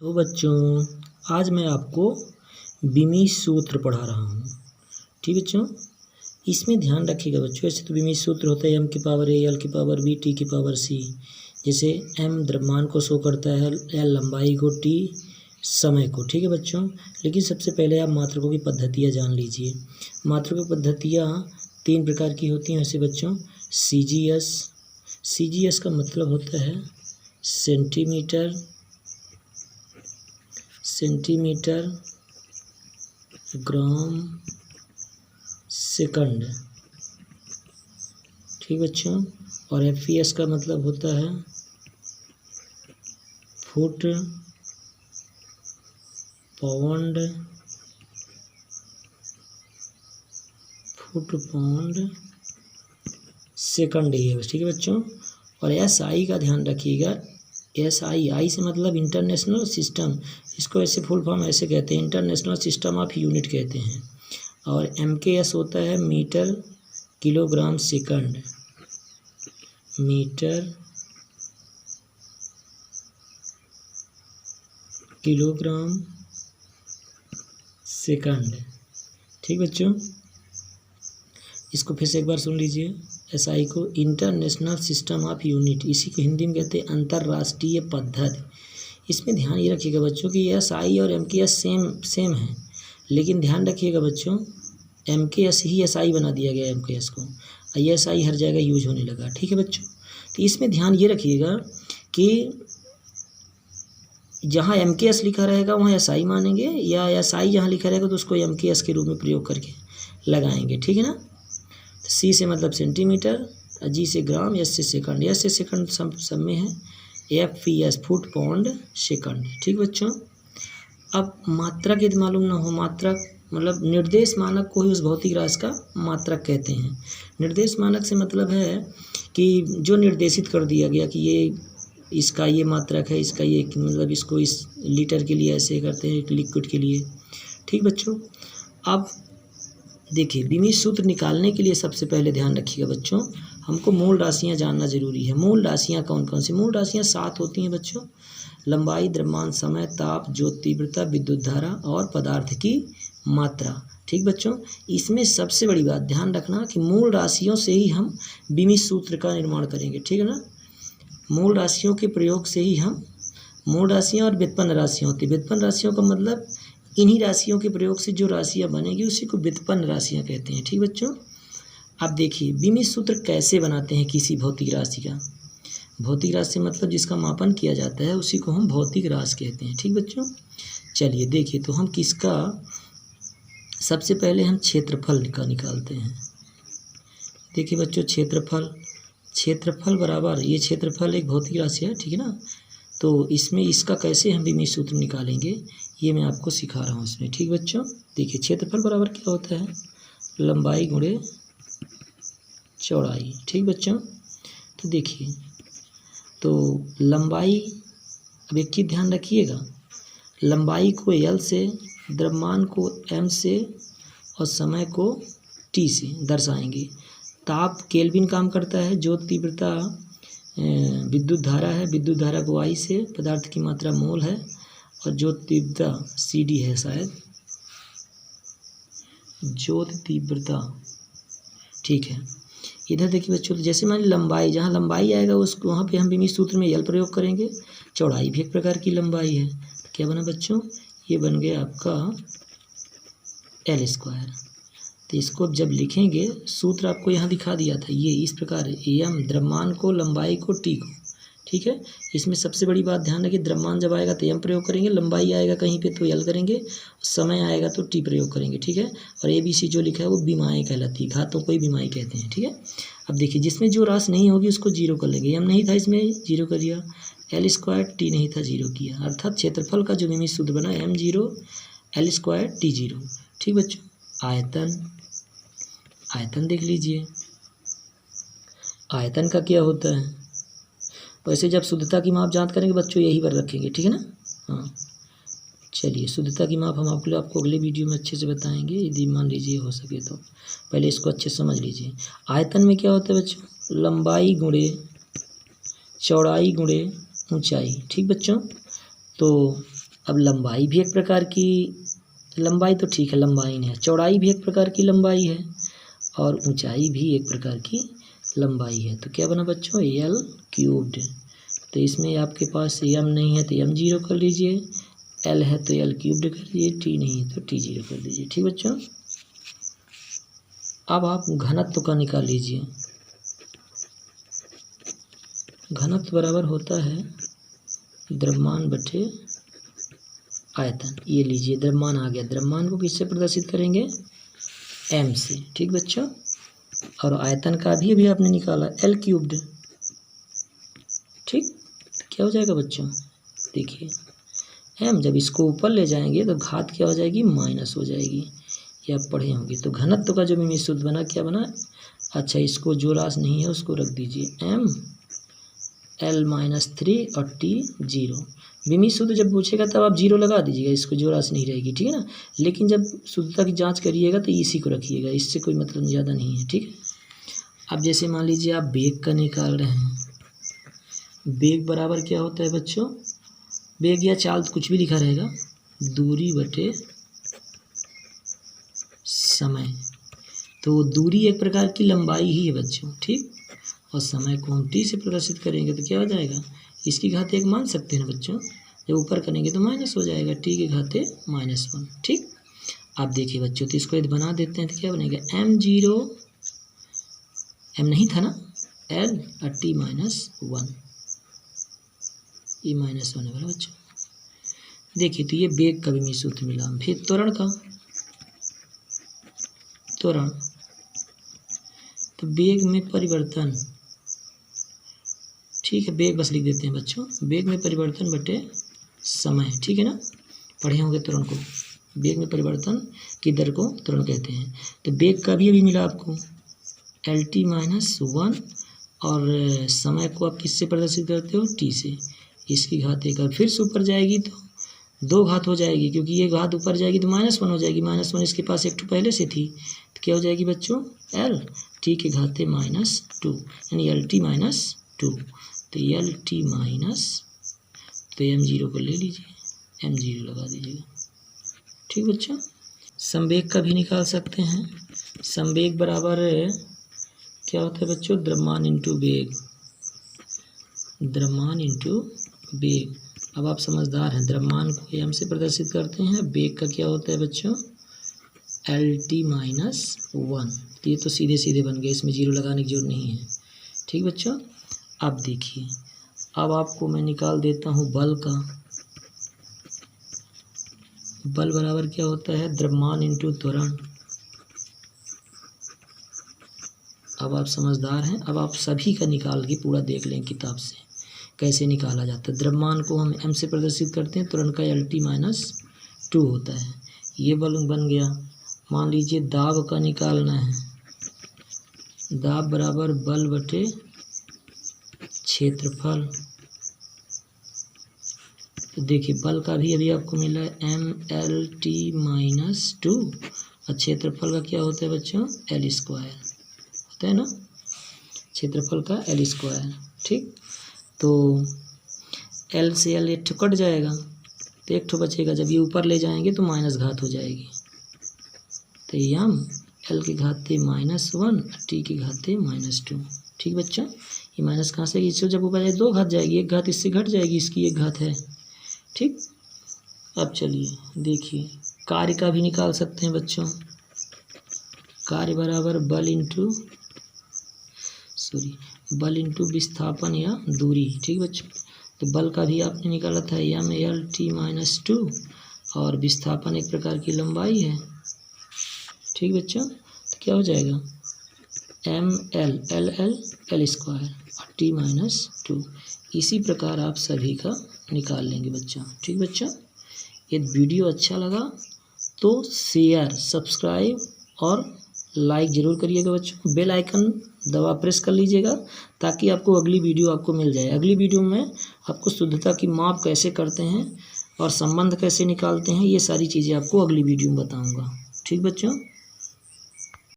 तो बच्चों, आज मैं आपको बीमीश सूत्र पढ़ा रहा हूँ। ठीक बच्चों, इसमें ध्यान रखिएगा बच्चों। ऐसे तो बीमीश सूत्र होता है m की पावर a, l की पावर b, t की पावर c। जैसे m द्रव्यमान को शो करता है, l लंबाई को, t समय को। ठीक है बच्चों, लेकिन सबसे पहले आप मात्रकों की पद्धतियाँ जान लीजिए। मात्रकों की पद्धतियाँ 3 प्रकार की होती हैं वैसे बच्चों। CGS का मतलब होता है सेंटीमीटर ग्राम सेकंड। ठीक बच्चों, और FES का मतलब होता है फुट पाउंड सेकंड ये है। ठीक है बच्चों, और SI का ध्यान रखिएगा। आई से मतलब इंटरनेशनल सिस्टम, इसको ऐसे फुल फॉर्म ऐसे कहते हैं, इंटरनेशनल सिस्टम ऑफ यूनिट कहते हैं। और MKS होता है metre kilogram second, metre kilogram second. ठीक बच्चों, इसको फिर से एक बार सुन लीजिए। SI को इंटरनेशनल सिस्टम ऑफ यूनिट, इसी को हिंदी में कहते हैं अंतर्राष्ट्रीय पद्धति। इसमें ध्यान ये रखिएगा बच्चों कि SI और MKS सेम है, लेकिन ध्यान रखिएगा बच्चों MKS ही SI बना दिया गया MKS को, SI हर जगह यूज होने लगा। ठीक है बच्चों, तो इसमें ध्यान ये रखिएगा कि जहाँ MKS लिखा रहेगा वहाँ SI मानेंगे, या SI जहाँ लिखा रहेगा तो उसको MKS के रूप में प्रयोग करके लगाएंगे। ठीक है ना। C से मतलब सेंटीमीटर, G से ग्राम, S से सेकंड। S से सेकंड सब में है, FES फुट पाउंड सेकंड। ठीक बच्चों, अब मात्रक यदि मालूम ना हो, मात्रक मतलब निर्देश मानक को ही उस भौतिक राशि का मात्रक कहते हैं। निर्देश मानक से मतलब है कि जो निर्देशित कर दिया गया कि ये इसका ये मात्रक है, इसका ये मतलब इसको इस लीटर के लिए ऐसे करते हैं, एक लिक्विड के लिए। ठीक बच्चों, अब देखिए बीमीश सूत्र निकालने के लिए सबसे पहले ध्यान रखिएगा बच्चों, हमको मूल राशियाँ जानना जरूरी है। मूल राशियाँ कौन कौन सी? मूल राशियाँ 7 होती हैं बच्चों। लंबाई, द्रव्यमान, समय, ताप, ज्योत तीव्रता, विद्युत धारा और पदार्थ की मात्रा। ठीक बच्चों, इसमें सबसे बड़ी बात ध्यान रखना कि मूल राशियों से ही हम बीमीश सूत्र का निर्माण करेंगे। ठीक है ना। मूल राशियों के प्रयोग से ही हम, मूल राशियाँ और व्युत्पन्न राशियाँ होती है। व्युत्पन्न राशियों का मतलब इन्हीं राशियों के प्रयोग से जो राशियाँ बनेगी उसी को व्युत्पन्न राशियाँ कहते हैं। ठीक बच्चों, अब देखिए बीमीश सूत्र कैसे बनाते हैं किसी भौतिक राशि का। भौतिक राशि मतलब जिसका मापन किया जाता है उसी को हम भौतिक राशि कहते हैं। ठीक बच्चों, चलिए देखिए तो हम किसका, सबसे पहले हम क्षेत्रफल का निकालते हैं। देखिए बच्चों, क्षेत्रफल बराबर, ये क्षेत्रफल एक भौतिक राशि है। ठीक है ना। तो इसमें इसका कैसे हम बीमीश सूत्र निकालेंगे ये मैं आपको सिखा रहा हूँ इसमें। ठीक बच्चों, देखिए क्षेत्रफल बराबर क्या होता है, लंबाई गुणे चौड़ाई। ठीक बच्चों, तो देखिए तो लंबाई, अब एक चीज़ ध्यान रखिएगा, लंबाई को L से, द्रव्यमान को M से और समय को T से दर्शाएंगे। ताप केल्विन काम करता है, ज्योत तीव्रता विद्युत धारा है, विद्युत धारा को I से, पदार्थ की मात्रा मोल है और ज्योत तीव्रता CD है शायद, ज्योत तीव्रता। ठीक है, इधर देखिए बच्चों, जैसे मान लंबाई, जहाँ लंबाई आएगा उसको वहाँ पे हम बीमीश सूत्र में L प्रयोग करेंगे। चौड़ाई भी एक प्रकार की लंबाई है, तो क्या बना बच्चों, ये बन गया आपका L²। तो इसको जब लिखेंगे, सूत्र आपको यहाँ दिखा दिया था, ये इस प्रकार है, M द्रव्यमान को, लंबाई को, T को। ठीक है, इसमें सबसे बड़ी बात ध्यान रखिए, द्रव्यमान जब आएगा तो M प्रयोग करेंगे, लंबाई आएगा कहीं पे तो L करेंगे, समय आएगा तो T प्रयोग करेंगे। ठीक है, और ABC जो लिखा है वो बीमाएँ कहलाती है, घातों को ही बीमाएँ कहते हैं। ठीक है, अब देखिए जिसमें जो राशि नहीं होगी उसको 0 कर लेंगे। M नहीं था इसमें, 0 कर दिया, L², T नहीं था, 0 किया, अर्थात क्षेत्रफल का जो बीमीश सूत्र बना M0 L² T0। ठीक बच्चों, आयतन देख लीजिए, आयतन का क्या होता है। वैसे जब शुद्धता की माप जांच करेंगे बच्चों यही पर रखेंगे। ठीक है ना। हाँ, चलिए शुद्धता की माप हम आपको अगले वीडियो में अच्छे से बताएंगे, यदि मान लीजिए हो सके तो। पहले इसको अच्छे से समझ लीजिए। आयतन में क्या होता है बच्चों, लंबाई गुणे चौड़ाई गुणे ऊंचाई। ठीक बच्चों, तो अब लंबाई भी एक प्रकार की, लंबाई तो ठीक है, लंबाई नहीं है, चौड़ाई भी एक प्रकार की लंबाई है और ऊंचाई भी एक प्रकार की लंबाई है। तो क्या बना बच्चों, एल क्यूब्ड। तो इसमें आपके पास एम नहीं है तो एम जीरो कर लीजिए, एल है तो एल क्यूब्ड कर दीजिए, टी नहीं है तो टी जीरो कर दीजिए। ठीक बच्चों, अब आप घनत्व का निकाल लीजिए। घनत्व बराबर होता है द्रव्यमान बटे आयतन। ये लीजिए द्रव्यमान आ गया, द्रव्यमान को किससे प्रदर्शित करेंगे, एम से। ठीक बच्चों, और आयतन का भी अभी आपने निकाला एल क्यूब्ड। ठीक, तो क्या हो जाएगा बच्चों, देखिए एम, जब इसको ऊपर ले जाएंगे तो घात क्या हो जाएगी, माइनस हो जाएगी, ये आप पढ़े होंगे। तो घनत्व का जो मिमी सूत्र बना, क्या बना, अच्छा इसको जो राशि नहीं है उसको रख दीजिए, एम एल माइनस 3 और टी जीरो। विमी सूत्र जब पूछेगा तब आप जीरो लगा दीजिएगा, इसको जो राशि नहीं रहेगी, ठीक है ना। लेकिन जब शुद्धता की जांच करिएगा तो इसी को रखिएगा, इससे कोई मतलब ज़्यादा नहीं है। ठीक है, अब जैसे मान लीजिए आप बेग का निकाल रहे हैं, बेग बराबर क्या होता है बच्चों, बेग या चाल कुछ भी लिखा रहेगा, दूरी बटे समय। तो दूरी एक प्रकार की लंबाई ही है बच्चों, ठीक, और समय को हम टी से प्रदर्शित करेंगे तो क्या हो जाएगा, इसकी घात 1 मान सकते हैं बच्चों, जब ऊपर करेंगे तो माइनस हो जाएगा, टी की घात -1। ठीक, आप देखिए बच्चों, तो इसको यदि बना देते हैं तो क्या बनेगा, एम जीरो, एम नहीं था ना, एल और टी -1, ये -1 है बच्चों। देखिए तो ये बेग का भी सूत्र मिला। फिर त्वरण का, त्वरण, तो बेग में परिवर्तन, ठीक है, बेग बस लिख देते हैं बच्चों, बेग में परिवर्तन बटे समय। ठीक है ना, पढ़े होंगे त्वरण को, बेग में परिवर्तन की दर को त्वरण कहते हैं। तो बेग का भी अभी मिला आपको एल टी -1, और समय को आप किससे प्रदर्शित करते हो, टी से। इसकी घात 1, फिर से ऊपर जाएगी तो 2 घात हो जाएगी, क्योंकि ये घात ऊपर जाएगी तो -1 हो जाएगी, -1 इसके पास एक पहले से थी, तो क्या हो जाएगी बच्चों, एल टी की घात -2, यानी एल टी -2। तो एल टी माइनस, तो एम जीरो को ले लीजिए, एम जीरो लगा दीजिएगा। ठीक बच्चों, संवेग का भी निकाल सकते हैं। संवेग बराबर क्या होता है बच्चों, द्रव्यमान इंटू वेग, द्रव्यमान इंटू वेग। अब आप समझदार हैं, द्रव्यमान को एम से प्रदर्शित करते हैं, वेग का क्या होता है बच्चों, एल टी -1। तो ये तो सीधे सीधे बन गए, इसमें जीरो लगाने की जरूरत नहीं है। ठीक बच्चों, अब देखिए, अब आपको मैं निकाल देता हूँ बल का। बल बराबर क्या होता है, द्रव्यमान इंटू त्वरण। अब आप समझदार हैं, अब आप सभी का निकाल के पूरा देख लें किताब से कैसे निकाला जाता है। द्रव्यमान को हम एम से प्रदर्शित करते हैं, त्वरण का एल टी -2 होता है। ये बल बन गया। मान लीजिए दाब का निकालना है, दाब बराबर बल बटे क्षेत्रफल। तो देखिए बल का भी अभी आपको मिला है एम एल टी -2, और क्षेत्रफल का क्या होता है बच्चों, एल स्क्वायर होता है ना, क्षेत्रफल का एल स्क्वायर। ठीक, तो एल से एल एक ठो कट जाएगा तो एक ठो बचेगा, जब ये ऊपर ले जाएंगे तो माइनस घात हो जाएगी। तो एम एल की घात -1, टी की घात -2। ठीक बच्चों, ये माइनस कहाँ से, इससे जब ऊपर जाए 2 घात जाएगी, एक घात इससे घट जाएगी, इसकी एक घात है। ठीक, अब चलिए देखिए, कार्य का भी निकाल सकते हैं बच्चों। कार्य बराबर बल इंटू विस्थापन या दूरी। ठीक बच्चों, तो बल का भी आपने निकाला था एम एल टी -2, और विस्थापन एक प्रकार की लंबाई है। ठीक बच्चों, तो क्या हो जाएगा, M L L L L square और टी -2। इसी प्रकार आप सभी का निकाल लेंगे बच्चों। ठीक बच्चों, यदि वीडियो अच्छा लगा तो शेयर, सब्सक्राइब और लाइक ज़रूर करिएगा बच्चों। बेल आइकन दबा प्रेस कर लीजिएगा ताकि आपको अगली वीडियो आपको मिल जाए। अगली वीडियो में आपको शुद्धता की माप कैसे करते हैं और संबंध कैसे निकालते हैं, ये सारी चीज़ें आपको अगली वीडियो में बताऊँगा। ठीक बच्चों।